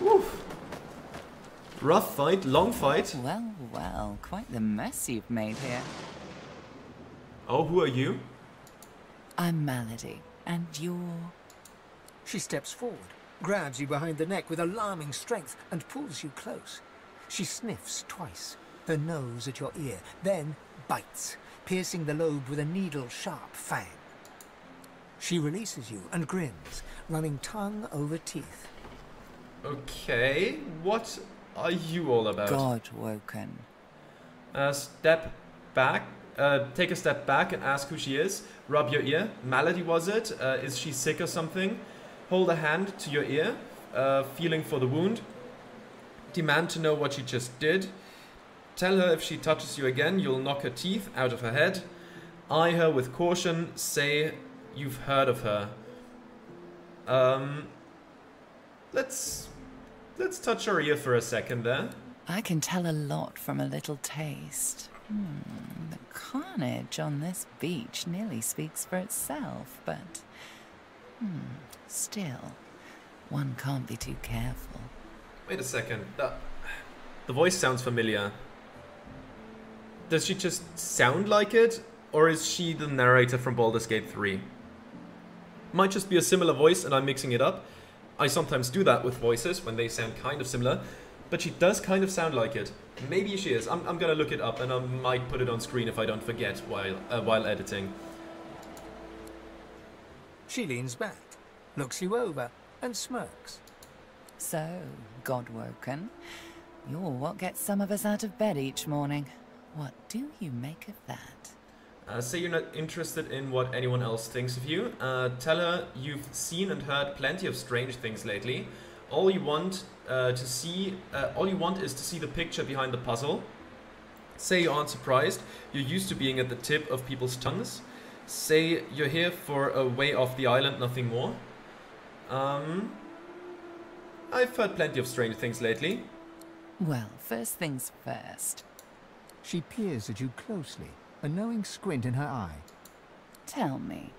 Oof. Rough fight, long fight. Well, well, quite the mess you've made here. Oh, who are you? I'm Malady, and you're... She steps forward, grabs you behind the neck with alarming strength, and pulls you close. She sniffs twice, her nose at your ear, then bites, piercing the lobe with a needle-sharp fang. She releases you and grins, running tongue over teeth. Okay, what are you all about? God-woken. Step back. Take a step back and ask who she is. Rub your ear. Malady, was it? Is she sick or something? Hold a hand to your ear, feeling for the wound. Demand to know what she just did. Tell her if she touches you again, you'll knock her teeth out of her head. Eye her with caution. Say you've heard of her. Let's touch her ear for a second there. I can tell a lot from a little taste. The carnage on this beach nearly speaks for itself, but... still, one can't be too careful. Wait a second. The voice sounds familiar. Does she just sound like it? Or is she the narrator from Baldur's Gate 3? Might just be a similar voice and I'm mixing it up. I sometimes do that with voices when they sound kind of similar. But she does kind of sound like it. Maybe she is. I'm gonna look it up and I might put it on screen if I don't forget while editing. She leans back, looks you over, and smirks. So, God-woken, you're what gets some of us out of bed each morning. What do you make of that? Say you're not interested in what anyone else thinks of you. Tell her you've seen and heard plenty of strange things lately. All you want is to see the picture behind the puzzle. Say you aren't surprised. You're used to being at the tip of people's tongues. Say you're here for a way off the island, nothing more. I've heard plenty of strange things lately. Well, first things first. She peers at you closely, a knowing squint in her eye. Tell me,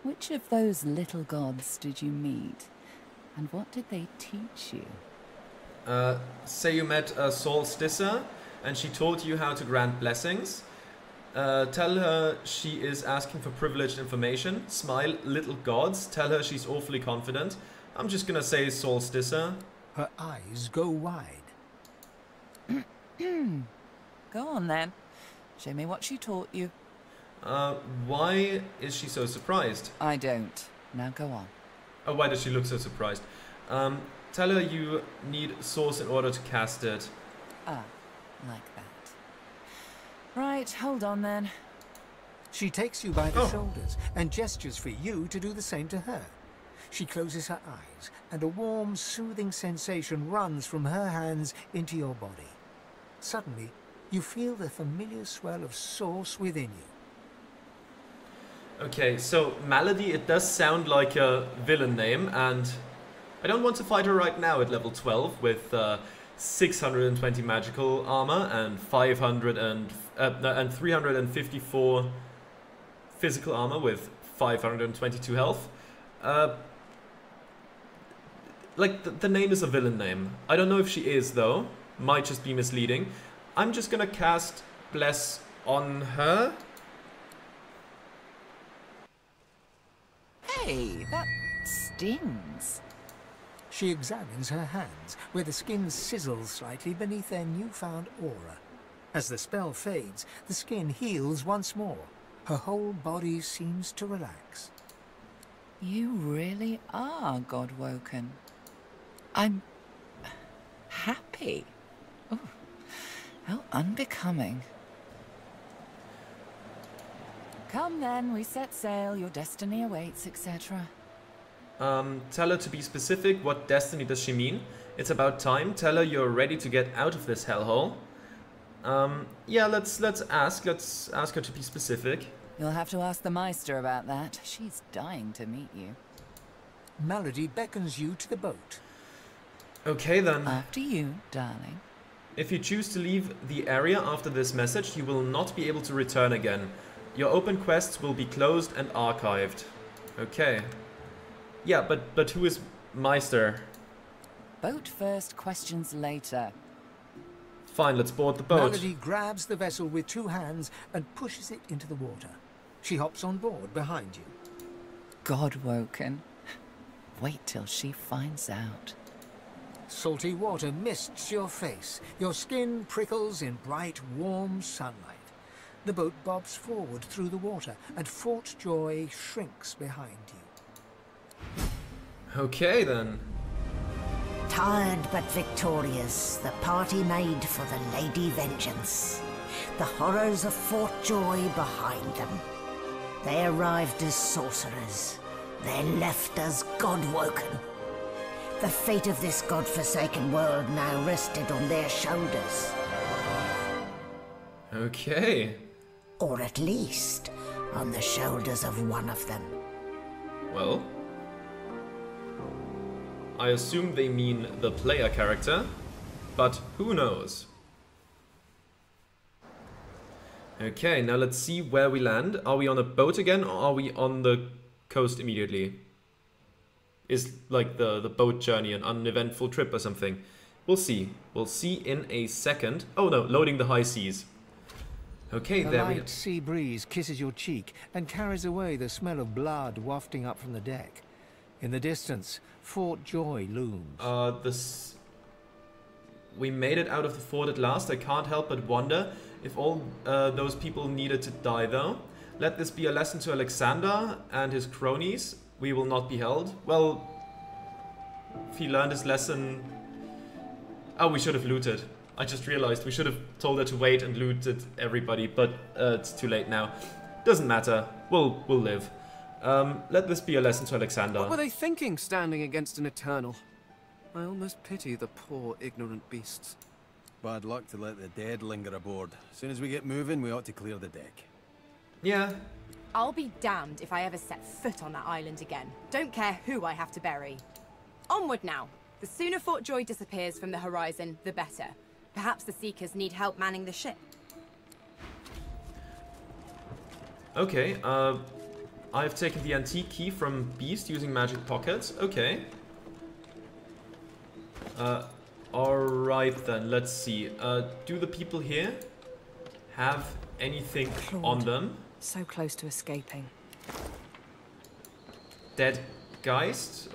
which of those little gods did you meet? And what did they teach you? Say you met Solsticer, and she taught you how to grant blessings. Tell her she is asking for privileged information. Smile, little gods. Tell her she's awfully confident. I'm just gonna say Solsticer. Her eyes go wide. Go on then. Show me what she taught you. Why is she so surprised? I don't. Now go on. Oh, why does she look so surprised? Tell her you need source in order to cast it. Ah, like that. Right, hold on then. She takes you by the shoulders and gestures for you to do the same to her. She closes her eyes, and a warm, soothing sensation runs from her hands into your body. Suddenly, you feel the familiar swell of source within you. Okay, so Malady, it does sound like a villain name, and I don't want to fight her right now at level 12 with 620 magical armor and 354 physical armor with 522 health. Like, the name is a villain name. I don't know if she is, though. Might just be misleading. I'm just gonna cast Bless on her. Hey, that stings. She examines her hands, where the skin sizzles slightly beneath their newfound aura. As the spell fades, the skin heals once more. Her whole body seems to relax. You really are God-woken. I'm happy. Oh, how unbecoming. Come then, we set sail, your destiny awaits, etc. Tell her to be specific. What destiny does she mean? It's about time. Tell her you're ready to get out of this hellhole. Yeah, let's ask her to be specific. You'll have to ask the Meister about that. She's dying to meet you. Malady beckons you to the boat. Okay then. After you, darling. If you choose to leave the area after this message, you will not be able to return again. Your open quests will be closed and archived. Okay. Yeah, but who is Meister? Boat first, questions later. Fine, let's board the boat. Malady grabs the vessel with 2 hands and pushes it into the water. She hops on board behind you. God-woken. Wait till she finds out. Salty water mists your face. Your skin prickles in bright, warm sunlight. The boat bobs forward through the water, and Fort Joy shrinks behind you. Okay, then. Tired but victorious, the party made for the Lady Vengeance. The horrors of Fort Joy behind them. They arrived as sorcerers. They left as God-woken. The fate of this God-forsaken world now rested on their shoulders. Okay. Or at least, on the shoulders of one of them. Well, I assume they mean the player character, but who knows? Okay, now let's see where we land. Are we on a boat again, or are we on the coast immediately? Is like the boat journey an uneventful trip or something? We'll see. We'll see in a second. Oh no, loading the high seas. Okay, A there we light sea breeze kisses your cheek and carries away the smell of blood wafting up from the deck. In the distance, Fort Joy looms. We made it out of the fort at last. I can't help but wonder if all those people needed to die, though. Let this be a lesson to Alexander and his cronies. We will not be held. Well, if he learned his lesson... Oh, we should have looted. I just realized we should have told her to wait and looted everybody, but it's too late now. Doesn't matter. We'll live. Let this be a lesson to Alexander. What were they thinking, standing against an Eternal? I almost pity the poor, ignorant beasts. Bad luck to let the dead linger aboard. As soon as we get moving, we ought to clear the deck. Yeah. I'll be damned if I ever set foot on that island again. Don't care who I have to bury. Onward now. The sooner Fort Joy disappears from the horizon, the better. Perhaps the Seekers need help manning the ship. Okay, I've taken the antique key from Beast using magic pockets. Okay. Alright then, let's see. Do the people here have anything on them? So close to escaping. Dead Geist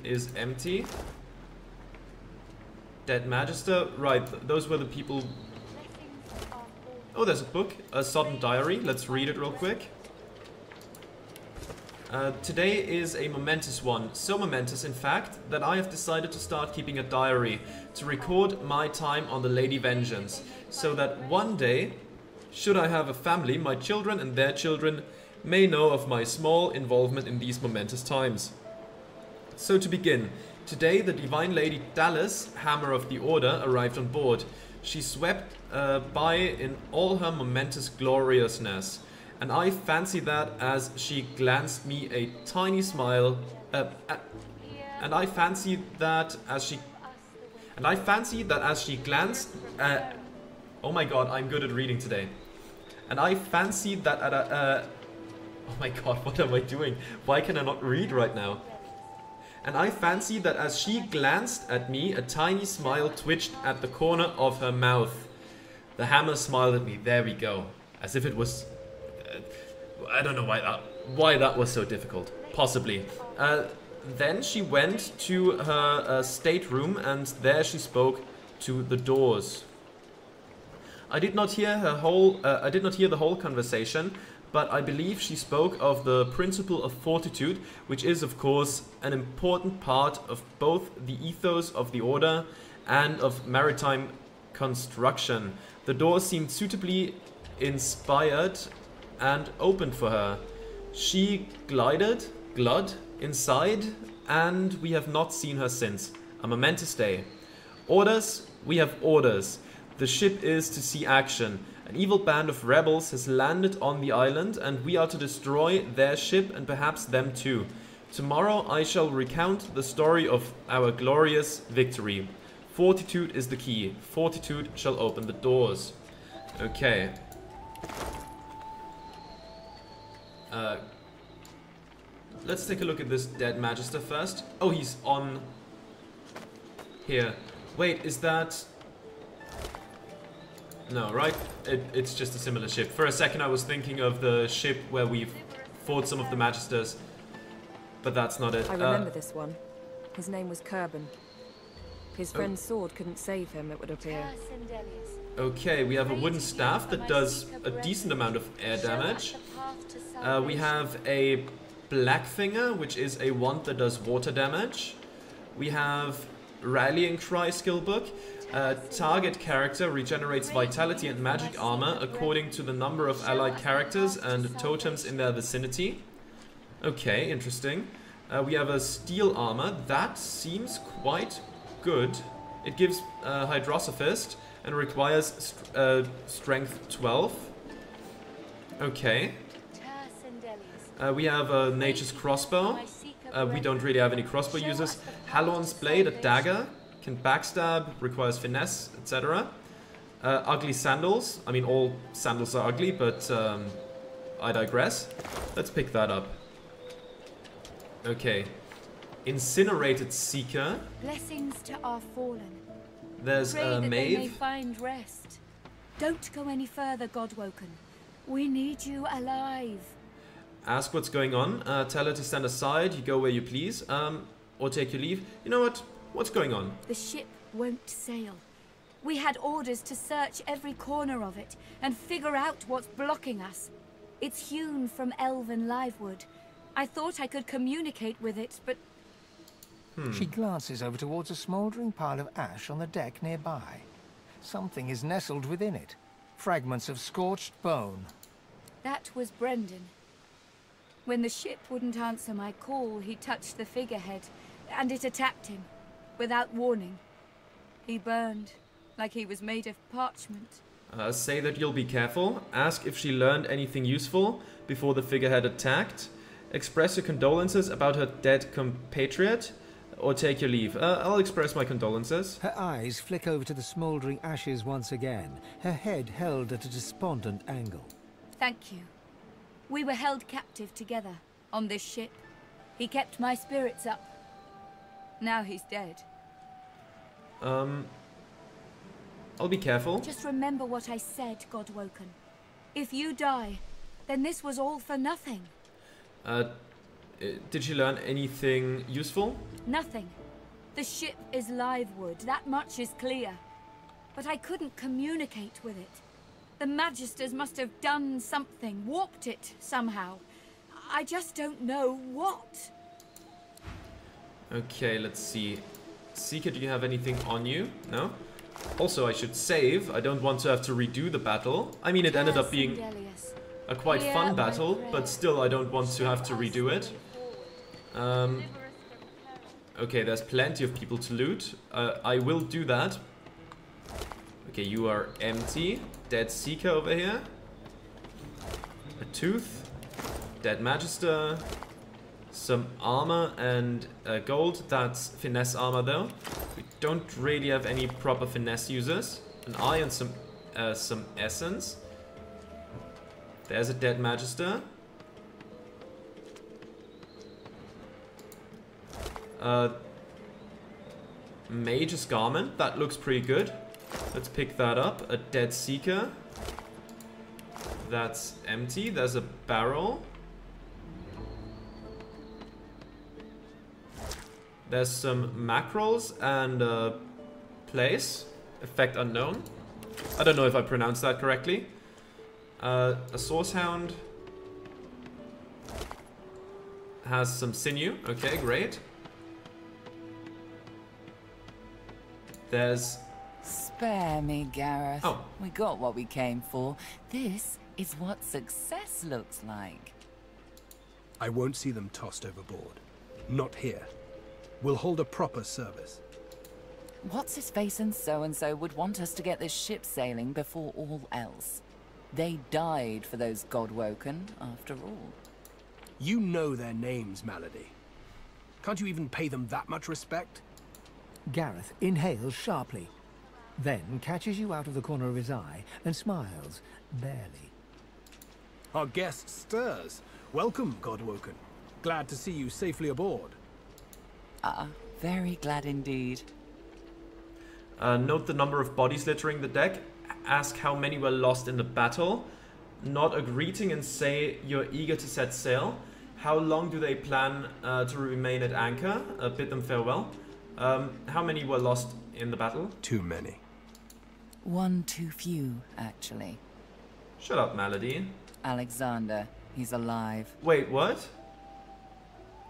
is empty. Dead Magister, right, those were the people... Oh, there's a book, a Sodden Diary. Let's read it real quick. Today is a momentous one. So momentous, in fact, that I have decided to start keeping a diary to record my time on the Lady Vengeance, so that one day, should I have a family, my children and their children may know of my small involvement in these momentous times. So to begin, today the Divine Lady Dallas, Hammer of the Order, arrived on board. She swept by in all her momentous gloriousness. And I fancy that as she glanced me a tiny smile, and I fancy that as she glanced, oh my god, I'm good at reading today. And I fancy that oh my god, what am I doing? Why can I not read right now? And I fancy that as she glanced at me, a tiny smile twitched at the corner of her mouth. The hammer smiled at me, there we go. As if it was... I don't know why that was so difficult. Possibly. Then she went to her stateroom, and there she spoke to the doors. I did not hear the whole conversation, but I believe she spoke of the principle of fortitude, which is, of course, an important part of both the ethos of the Order and of maritime construction. The door seemed suitably inspired and opened for her. She glid inside, and we have not seen her since. A momentous day. Orders? We have orders. The ship is to see action. An evil band of rebels has landed on the island, and we are to destroy their ship and perhaps them too. Tomorrow I shall recount the story of our glorious victory. Fortitude is the key. Fortitude shall open the doors. Okay. Let's take a look at this dead Magister first. Oh, he's on here. Wait, is that... No, right? It's just a similar ship. For a second I was thinking of the ship where we've fought some of the Magisters. But that's not it. I remember this one. His name was Kerben. His friend's sword couldn't save him, it would appear. Okay, we have a wooden staff that does a decent amount of air damage. We have a Blackfinger, which is a wand that does water damage. We have Rallying Cry skill book. Target character regenerates vitality and magic armor according to the number of allied characters and totems in their vicinity. Okay, interesting. We have a steel armor. That seems quite good. It gives Hydrosophist and requires strength 12. Okay. We have a Nature's Crossbow. We don't really have any crossbow users. Halorn's Blade, a dagger. Can backstab, requires finesse, etc. Ugly Sandals. I mean, all sandals are ugly, but I digress. Let's pick that up. Okay. Incinerated Seeker. Blessings to our fallen. There's a They may Maeve. find rest. Don't go any further, Godwoken. We need you alive. Ask what's going on. Tell her to stand aside. You go where you please. Or take your leave. You know what? What's going on? The ship won't sail. We had orders to search every corner of it and figure out what's blocking us. It's hewn from elven livewood. I thought I could communicate with it, but... She glances over towards a smouldering pile of ash on the deck nearby. Something is nestled within it. Fragments of scorched bone. That was Brendan. When the ship wouldn't answer my call, he touched the figurehead, and it attacked him, without warning. He burned, like he was made of parchment. Say that you'll be careful. Ask if she learned anything useful before the figurehead attacked. Express your condolences about her dead compatriot. Or take your leave. I'll express my condolences. Her eyes flick over to the smouldering ashes once again, her head held at a despondent angle. Thank you. We were held captive together, on this ship. He kept my spirits up. Now he's dead. I'll be careful. Just remember what I said, Godwoken. If you die, then this was all for nothing. Did she learn anything useful? Nothing. The ship is livewood, that much is clear. But I couldn't communicate with it. The Magisters must have done something, warped it somehow. I just don't know what. Okay, let's see. Seeker, do you have anything on you? No? Also, I should save. I don't want to have to redo the battle. I mean, it ended up being a quite fun battle, but still I don't want to have to redo it. Okay, there's plenty of people to loot. I will do that. Okay, you are empty. Dead Seeker over here. A tooth. Dead Magister. Some armor and gold. That's finesse armor though. We don't really have any proper finesse users. An eye and some essence. There's a dead Magister. Mage's Garment, that looks pretty good. Let's pick that up. A Dead Seeker. That's empty. There's a barrel. There's some mackerels and place. Effect unknown. I don't know if I pronounced that correctly. A Source Hound. Has some sinew. Okay, great. There's... Spare me, Gareth. Oh. We got what we came for. This is what success looks like. I won't see them tossed overboard. Not here. We'll hold a proper service. What's-his-face and so-and-so would want us to get this ship sailing before all else. They died for those Godwoken, after all. You know their names, Malady. Can't you even pay them that much respect? Gareth inhales sharply, then catches you out of the corner of his eye and smiles, barely. Our guest stirs. Welcome, Godwoken. Glad to see you safely aboard. Very glad indeed. Note the number of bodies littering the deck. Ask how many were lost in the battle. Nod a greeting and say you're eager to set sail. How long do they plan to remain at anchor? Bid them farewell. How many were lost in the battle? Too many. One too few, actually. Shut up, Malady. Alexander, he's alive. Wait, what?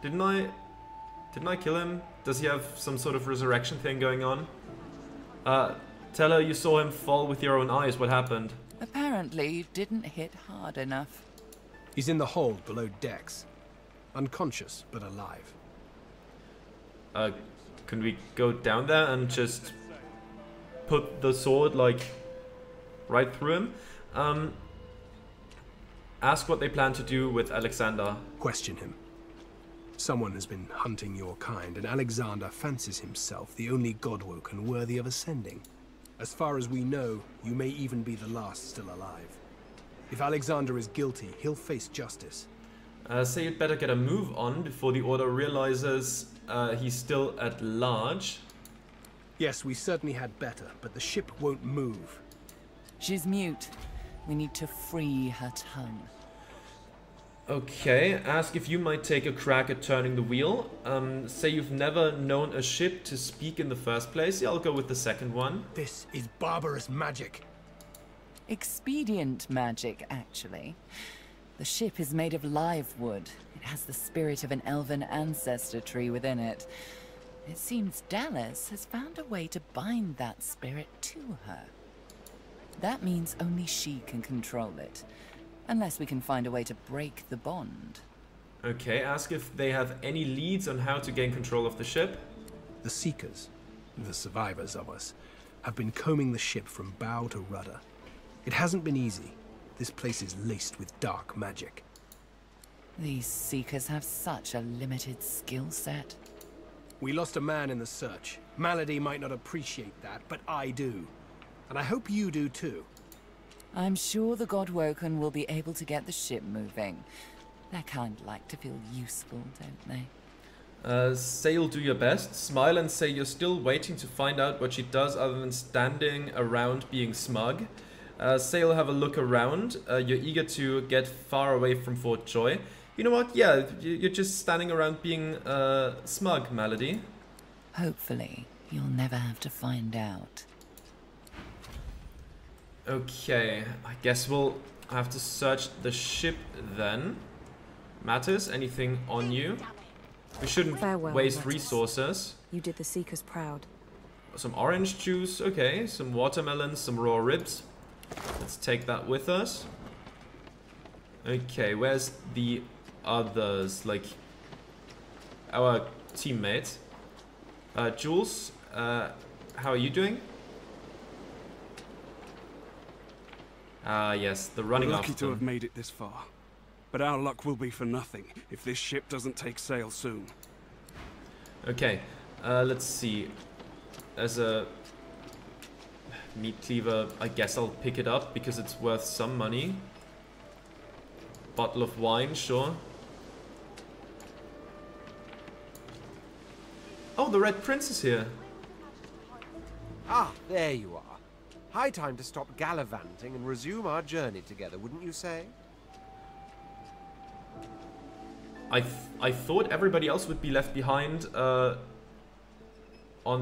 Didn't I kill him? Does he have some sort of resurrection thing going on? Tell her you saw him fall with your own eyes. What happened? Apparently, you didn't hit hard enough. He's in the hold below decks. Unconscious, but alive. Can we go down there and just put the sword, like, right through him? Ask what they plan to do with Alexander. Question him. Someone has been hunting your kind, and Alexander fancies himself the only godwoken worthy of ascending. As far as we know, you may even be the last still alive. If Alexander is guilty, he'll face justice. Say you'd better get a move on before the Order realizes he's still at large. Yes, we certainly had better, but the ship won't move. She's mute. We need to free her tongue. Okay, ask if you might take a crack at turning the wheel. Say you've never known a ship to speak in the first place. Yeah, I'll go with the second one. This is barbarous magic. Expedient magic, actually. The ship is made of live wood. It has the spirit of an elven ancestor tree within it. It seems Dallas has found a way to bind that spirit to her. That means only she can control it. Unless we can find a way to break the bond. Okay, ask if they have any leads on how to gain control of the ship. The Seekers, the survivors of us, have been combing the ship from bow to rudder. It hasn't been easy. This place is laced with dark magic. These Seekers have such a limited skill set. We lost a man in the search. Malady might not appreciate that, but I do. And I hope you do too. I'm sure the Godwoken will be able to get the ship moving. They're kind of like to feel useful, don't they? Say you'll do your best. Smile and say you're still waiting to find out what she does other than standing around being smug. Say you'll have a look around. You're eager to get far away from Fort Joy. You know what? Yeah, you're just standing around being smug, Malady. Hopefully, you'll never have to find out. Okay, I guess we'll have to search the ship then. Mattis, anything on you? We shouldn't waste resources. You did the Seekers proud. Some orange juice, okay. Some watermelons, some raw ribs. Let's take that with us. Okay, where's the others? Like, our teammates. Jules, how are you doing? Yes, the running We're after lucky to have made it this far. But our luck will be for nothing if this ship doesn't take sail soon. Okay, let's see. There's a meat cleaver. I guess I'll pick it up because it's worth some money. Bottle of wine, sure. Oh, the Red Prince is here. Ah, there you are. High time to stop gallivanting and resume our journey together, wouldn't you say? I thought everybody else would be left behind on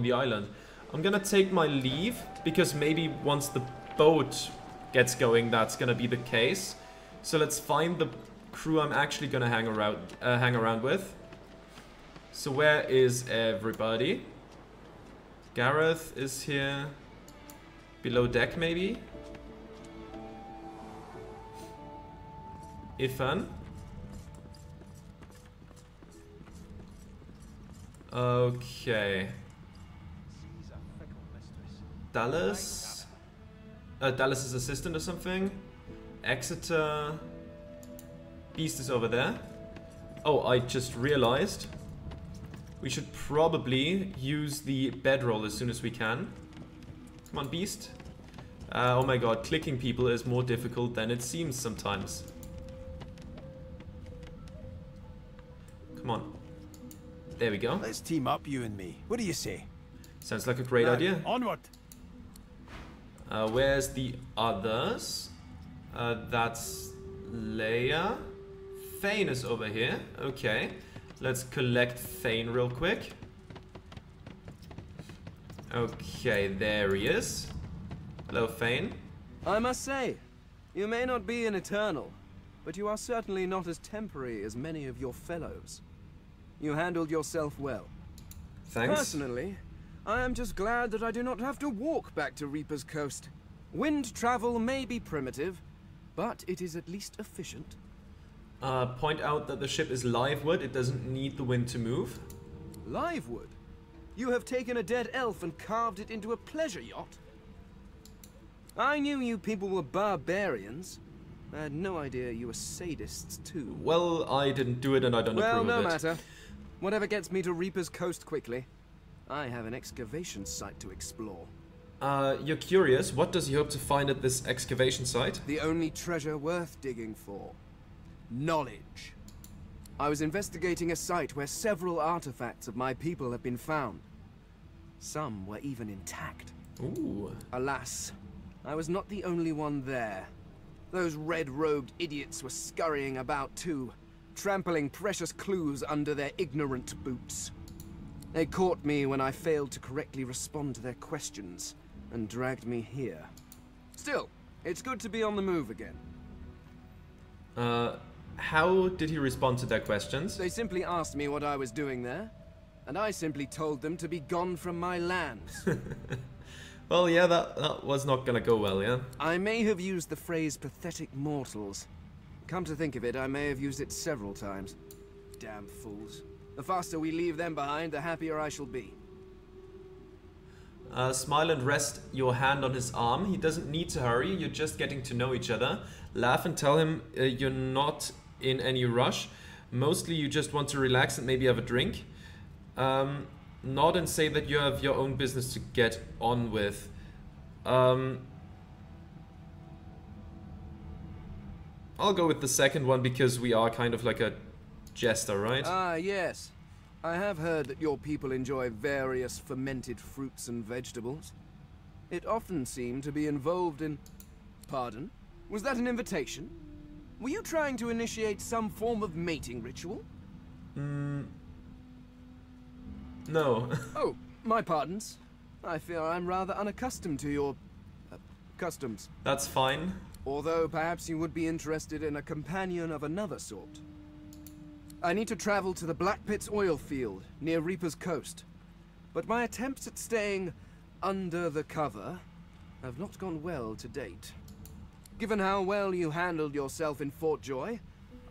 the island. I'm gonna take my leave because maybe once the boat gets going, that's gonna be the case. So let's find the crew I'm actually gonna hang around with. So where is everybody? Gareth is here. Below deck, maybe? Ifan? Okay. Dallas? Dallas's assistant or something? Exeter. Beast is over there. Oh, I just realized. We should probably use the bedroll as soon as we can. Come on, Beast. Oh my god, clicking people is more difficult than it seems sometimes. Come on. There we go. Let's team up, you and me. What do you say? Sounds like a great idea. Onward. Where's the others? That's Leia. Thane is over here. Okay. Let's collect Thane real quick. Okay, there he is. Hello, Thane. I must say, you may not be an Eternal, but you are certainly not as temporary as many of your fellows. You handled yourself well. Thanks. Personally, I am just glad that I do not have to walk back to Reaper's Coast. Wind travel may be primitive, but it is at least efficient. Point out that the ship is live wood. It doesn't need the wind to move. Live wood? You have taken a dead elf and carved it into a pleasure yacht? I knew you people were barbarians. I had no idea you were sadists too. Well, I didn't do it and I don't approve of it. Well, no matter. Whatever gets me to Reaper's Coast quickly. I have an excavation site to explore. You're curious. What does he hope to find at this excavation site? The only treasure worth digging for. Knowledge. I was investigating a site where several artifacts of my people have been found. Some were even intact. Ooh. Alas, I was not the only one there. Those red-robed idiots were scurrying about too, trampling precious clues under their ignorant boots. They caught me when I failed to correctly respond to their questions, and dragged me here. Still, it's good to be on the move again. How did he respond to their questions? They simply asked me what I was doing there, and I simply told them to be gone from my lands. Well, yeah, that was not gonna go well, yeah? I may have used the phrase pathetic mortals. Come to think of it, I may have used it several times. Damn fools. The faster we leave them behind, the happier I shall be. Smile and rest your hand on his arm. He doesn't need to hurry, you're just getting to know each other. Laugh and tell him you're not in any rush. Mostly you just want to relax and maybe have a drink. Nod and say that you have your own business to get on with. I'll go with the second one because we are kind of like a jester, right? Ah, yes. I have heard that your people enjoy various fermented fruits and vegetables. It often seemed to be involved in... Pardon? Was that an invitation? Were you trying to initiate some form of mating ritual? No. Oh, my pardons. I fear I'm rather unaccustomed to your... customs. That's fine. Although perhaps you would be interested in a companion of another sort. I need to travel to the Black Pit's oil field, near Reaper's Coast. But my attempts at staying under the cover have not gone well to date. Given how well you handled yourself in Fort Joy,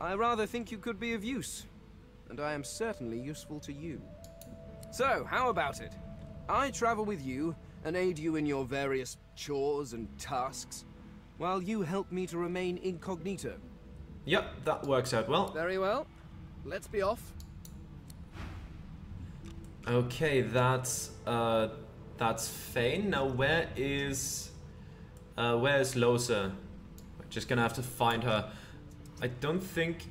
I rather think you could be of use. And I am certainly useful to you. So, how about it? I travel with you and aid you in your various chores and tasks, while you help me to remain incognito. Yep, that works out well. Very well. Let's be off. Okay, that's Fane. Now where's Losa? We're just gonna have to find her. I don't think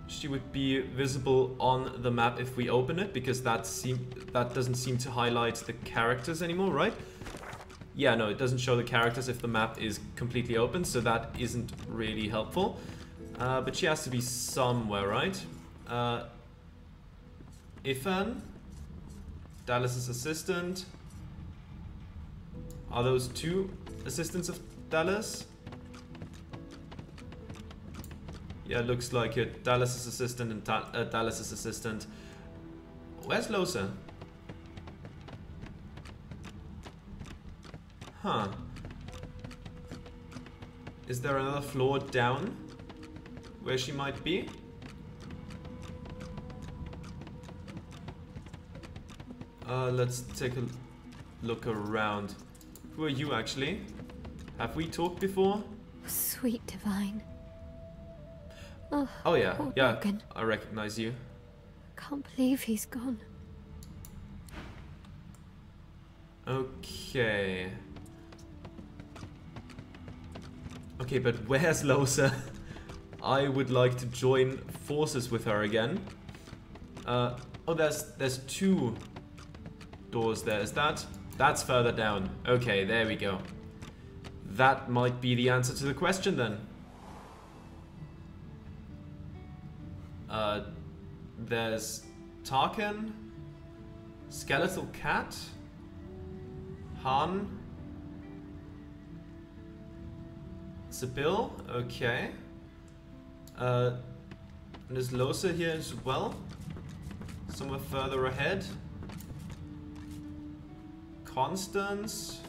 she would be visible on the map if we open it, because that doesn't seem to highlight the characters anymore, right? Yeah, no, it doesn't show the characters if the map is completely open, so that isn't really helpful. But she has to be somewhere, right? Ifan, Dallas's assistant. Are those two assistants of Dallas? Yeah, looks like it. Dallas's assistant and Dallas's assistant. Where's Losa? Huh. Is there another floor down where she might be? Let's take a look around. Who are you actually? Have we talked before? Sweet Divine. Oh yeah, yeah, Logan. I recognize you. Can't believe he's gone. Okay. Okay, but where's Losa? I would like to join forces with her again. Oh, there's two doors there. Is that That's further down. Okay, there we go. That might be the answer to the question then. There's Tarkin, Skeletal Cat, Han, Sibyl, okay. And there's Losa here as well, somewhere further ahead. Constance.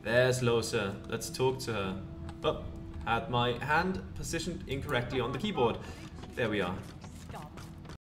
There's Losa. Let's talk to her. Oh, had my hand positioned incorrectly on the keyboard. There we are.